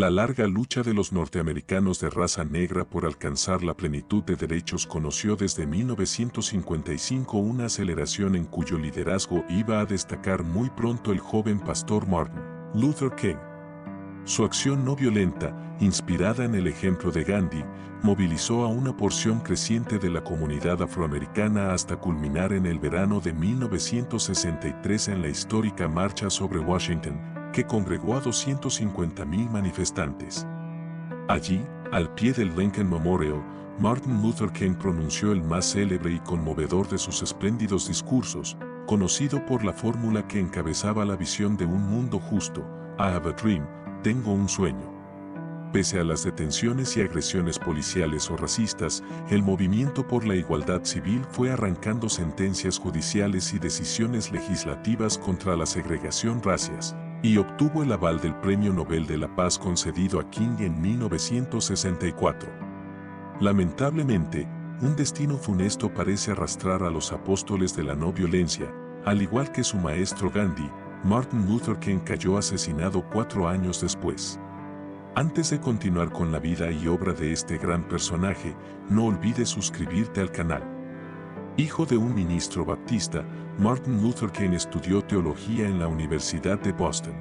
La larga lucha de los norteamericanos de raza negra por alcanzar la plenitud de derechos conoció desde 1955 una aceleración en cuyo liderazgo iba a destacar muy pronto el joven pastor Martin Luther King. Su acción no violenta, inspirada en el ejemplo de Gandhi, movilizó a una porción creciente de la comunidad afroamericana hasta culminar en el verano de 1963 en la histórica Marcha sobre Washington, que congregó a 250,000 manifestantes. Allí, al pie del Lincoln Memorial, Martin Luther King pronunció el más célebre y conmovedor de sus espléndidos discursos, conocido por la fórmula que encabezaba la visión de un mundo justo: I have a dream, tengo un sueño. Pese a las detenciones y agresiones policiales o racistas, el movimiento por la igualdad civil fue arrancando sentencias judiciales y decisiones legislativas contra la segregación racial, y obtuvo el aval del Premio Nobel de la Paz concedido a King en 1964. Lamentablemente, un destino funesto parece arrastrar a los apóstoles de la no violencia. Al igual que su maestro Gandhi, Martin Luther King cayó asesinado 4 años después. Antes de continuar con la vida y obra de este gran personaje, no olvides suscribirte al canal. Hijo de un ministro baptista, Martin Luther King estudió teología en la Universidad de Boston.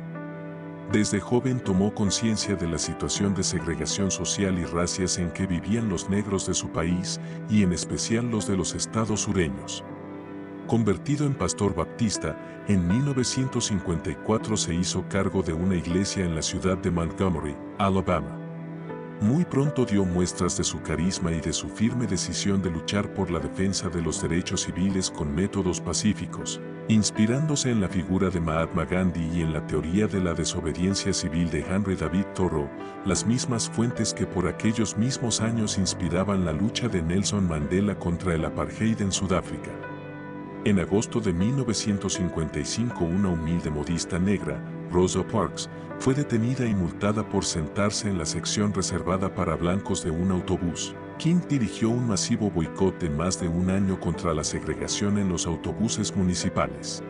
Desde joven tomó conciencia de la situación de segregación social y racial en que vivían los negros de su país, y en especial los de los estados sureños. Convertido en pastor baptista, en 1954 se hizo cargo de una iglesia en la ciudad de Montgomery, Alabama. Muy pronto dio muestras de su carisma y de su firme decisión de luchar por la defensa de los derechos civiles con métodos pacíficos, inspirándose en la figura de Mahatma Gandhi y en la teoría de la desobediencia civil de Henry David Thoreau, las mismas fuentes que por aquellos mismos años inspiraban la lucha de Nelson Mandela contra el apartheid en Sudáfrica. En agosto de 1955, una humilde modista negra, Rosa Parks, fue detenida y multada por sentarse en la sección reservada para blancos de un autobús. King dirigió un masivo boicot de más de un año contra la segregación en los autobuses municipales.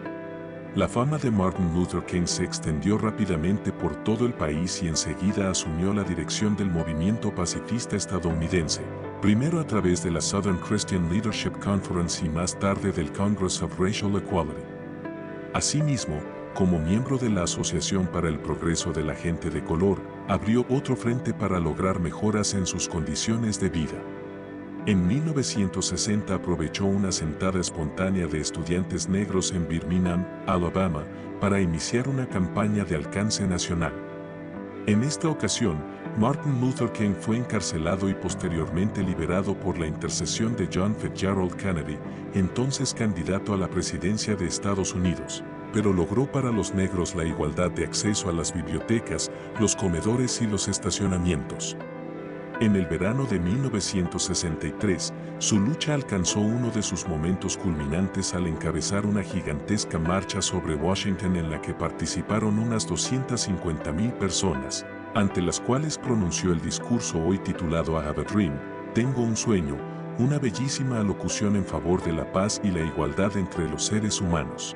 La fama de Martin Luther King se extendió rápidamente por todo el país y enseguida asumió la dirección del movimiento pacifista estadounidense, primero a través de la Southern Christian Leadership Conference y más tarde del Congress of Racial Equality. Asimismo, como miembro de la Asociación para el Progreso de la Gente de Color, abrió otro frente para lograr mejoras en sus condiciones de vida. En 1960 aprovechó una sentada espontánea de estudiantes negros en Birmingham, Alabama, para iniciar una campaña de alcance nacional. En esta ocasión, Martin Luther King fue encarcelado y posteriormente liberado por la intercesión de John Fitzgerald Kennedy, entonces candidato a la presidencia de Estados Unidos, pero logró para los negros la igualdad de acceso a las bibliotecas, los comedores y los estacionamientos. En el verano de 1963, su lucha alcanzó uno de sus momentos culminantes al encabezar una gigantesca marcha sobre Washington en la que participaron unas 250,000 personas, ante las cuales pronunció el discurso hoy titulado I Have a Dream, Tengo un sueño, una bellísima alocución en favor de la paz y la igualdad entre los seres humanos.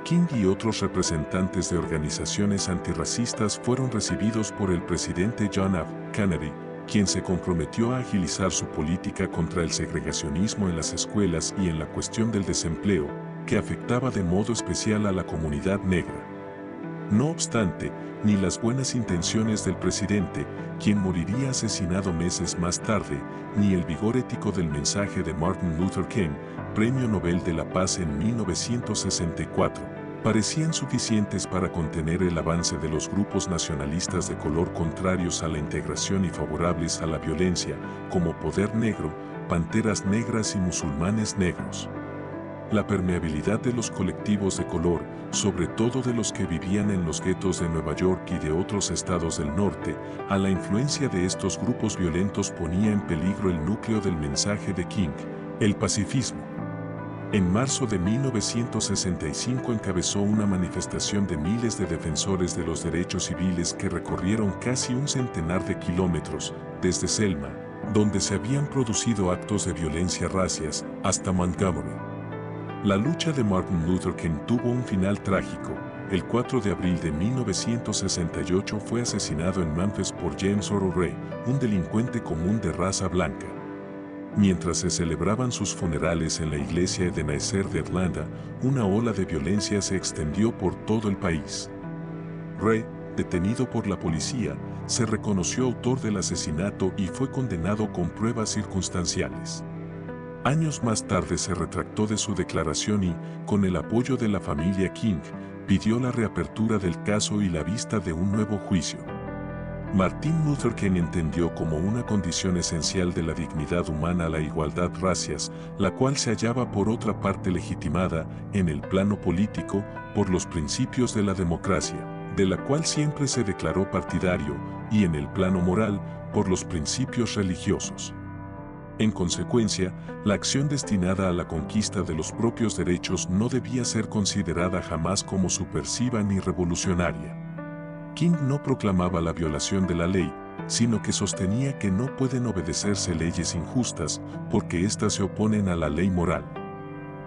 King y otros representantes de organizaciones antirracistas fueron recibidos por el presidente John F. Kennedy, quien se comprometió a agilizar su política contra el segregacionismo en las escuelas y en la cuestión del desempleo, que afectaba de modo especial a la comunidad negra. No obstante, ni las buenas intenciones del presidente, quien moriría asesinado meses más tarde, ni el vigor ético del mensaje de Martin Luther King, Premio Nobel de la Paz en 1964, parecían suficientes para contener el avance de los grupos nacionalistas de color contrarios a la integración y favorables a la violencia, como Poder Negro, Panteras Negras y Musulmanes Negros. La permeabilidad de los colectivos de color, sobre todo de los que vivían en los guetos de Nueva York y de otros estados del norte, a la influencia de estos grupos violentos ponía en peligro el núcleo del mensaje de King, el pacifismo. En marzo de 1965 encabezó una manifestación de miles de defensores de los derechos civiles que recorrieron casi un centenar de kilómetros, desde Selma, donde se habían producido actos de violencia racial, hasta Montgomery. La lucha de Martin Luther King tuvo un final trágico. El 4 de abril de 1968 fue asesinado en Memphis por James Earl Ray, un delincuente común de raza blanca. Mientras se celebraban sus funerales en la iglesia de Ebenezer de Atlanta, una ola de violencia se extendió por todo el país. Ray, detenido por la policía, se reconoció autor del asesinato y fue condenado con pruebas circunstanciales. Años más tarde se retractó de su declaración y, con el apoyo de la familia King, pidió la reapertura del caso y la vista de un nuevo juicio. Martin Luther King entendió como una condición esencial de la dignidad humana la igualdad racias, la cual se hallaba por otra parte legitimada, en el plano político, por los principios de la democracia, de la cual siempre se declaró partidario, y en el plano moral, por los principios religiosos. En consecuencia, la acción destinada a la conquista de los propios derechos no debía ser considerada jamás como subversiva ni revolucionaria. King no proclamaba la violación de la ley, sino que sostenía que no pueden obedecerse leyes injustas, porque éstas se oponen a la ley moral.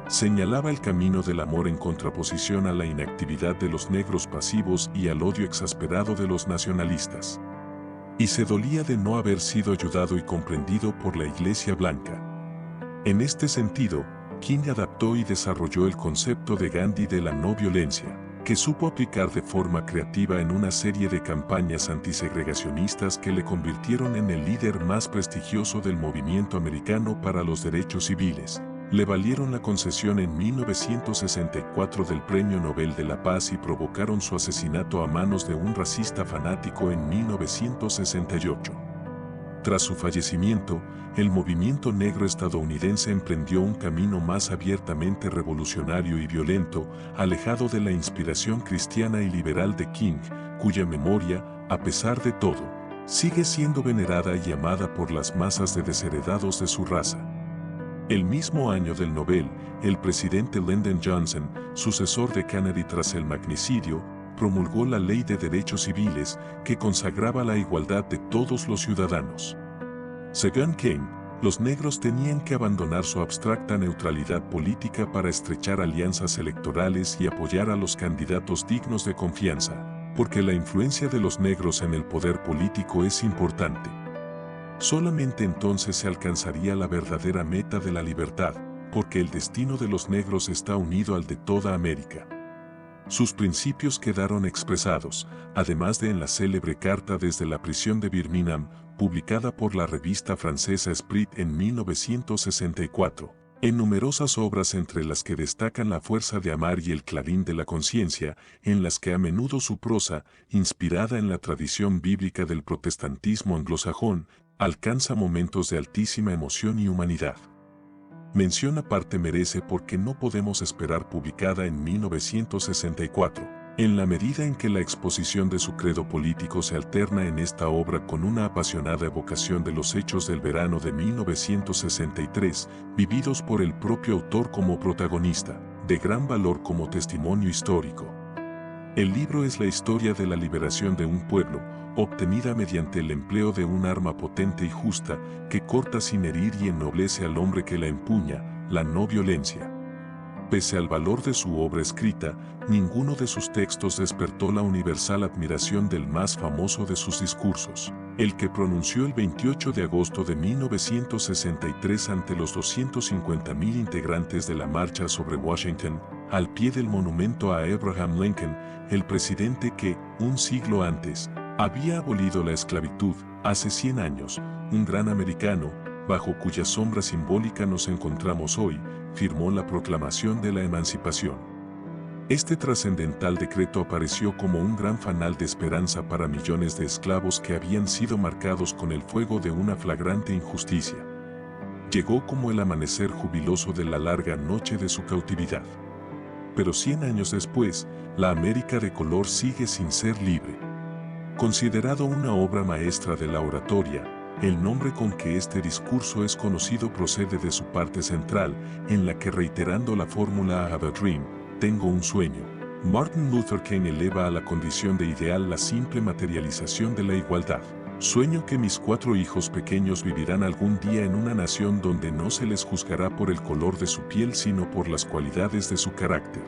Señalaba el camino del amor en contraposición a la inactividad de los negros pasivos y al odio exasperado de los nacionalistas. Y se dolía de no haber sido ayudado y comprendido por la Iglesia Blanca. En este sentido, King adaptó y desarrolló el concepto de Gandhi de la no violencia, que supo aplicar de forma creativa en una serie de campañas antisegregacionistas que le convirtieron en el líder más prestigioso del movimiento americano para los derechos civiles. Le valieron la concesión en 1964 del Premio Nobel de la Paz y provocaron su asesinato a manos de un racista fanático en 1968. Tras su fallecimiento, el movimiento negro estadounidense emprendió un camino más abiertamente revolucionario y violento, alejado de la inspiración cristiana y liberal de King, cuya memoria, a pesar de todo, sigue siendo venerada y amada por las masas de desheredados de su raza. El mismo año del Nobel, el presidente Lyndon Johnson, sucesor de Kennedy tras el magnicidio, promulgó la Ley de Derechos Civiles que consagraba la igualdad de todos los ciudadanos. Según King, los negros tenían que abandonar su abstracta neutralidad política para estrechar alianzas electorales y apoyar a los candidatos dignos de confianza, porque la influencia de los negros en el poder político es importante. Solamente entonces se alcanzaría la verdadera meta de la libertad, porque el destino de los negros está unido al de toda América. Sus principios quedaron expresados, además de en la célebre carta desde la prisión de Birmingham, publicada por la revista francesa Esprit en 1964, en numerosas obras entre las que destacan La fuerza de amar y El clarín de la conciencia, en las que a menudo su prosa, inspirada en la tradición bíblica del protestantismo anglosajón, alcanza momentos de altísima emoción y humanidad. Mención aparte merece porque no podemos esperar publicada en 1964, en la medida en que la exposición de su credo político se alterna en esta obra con una apasionada evocación de los hechos del verano de 1963, vividos por el propio autor como protagonista, de gran valor como testimonio histórico. El libro es la historia de la liberación de un pueblo, obtenida mediante el empleo de un arma potente y justa, que corta sin herir y ennoblece al hombre que la empuña, la no violencia. Pese al valor de su obra escrita, ninguno de sus textos despertó la universal admiración del más famoso de sus discursos, el que pronunció el 28 de agosto de 1963 ante los 250.000 integrantes de la marcha sobre Washington, al pie del monumento a Abraham Lincoln, el presidente que, un siglo antes, había abolido la esclavitud. Hace 100 años, un gran americano, bajo cuya sombra simbólica nos encontramos hoy, firmó la proclamación de la emancipación. Este trascendental decreto apareció como un gran fanal de esperanza para millones de esclavos que habían sido marcados con el fuego de una flagrante injusticia. Llegó como el amanecer jubiloso de la larga noche de su cautividad. Pero 100 años después, la América de color sigue sin ser libre. Considerado una obra maestra de la oratoria, el nombre con que este discurso es conocido procede de su parte central, en la que reiterando la fórmula I have a dream, tengo un sueño, Martin Luther King eleva a la condición de ideal la simple materialización de la igualdad. Sueño que mis 4 hijos pequeños vivirán algún día en una nación donde no se les juzgará por el color de su piel sino por las cualidades de su carácter.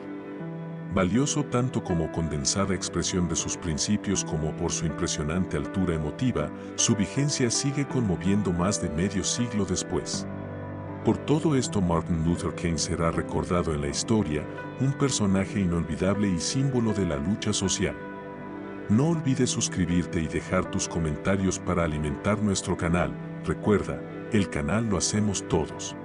Valioso tanto como condensada expresión de sus principios como por su impresionante altura emotiva, su vigencia sigue conmoviendo más de medio siglo después. Por todo esto Martin Luther King será recordado en la historia, un personaje inolvidable y símbolo de la lucha social. No olvides suscribirte y dejar tus comentarios para alimentar nuestro canal. Recuerda, el canal lo hacemos todos.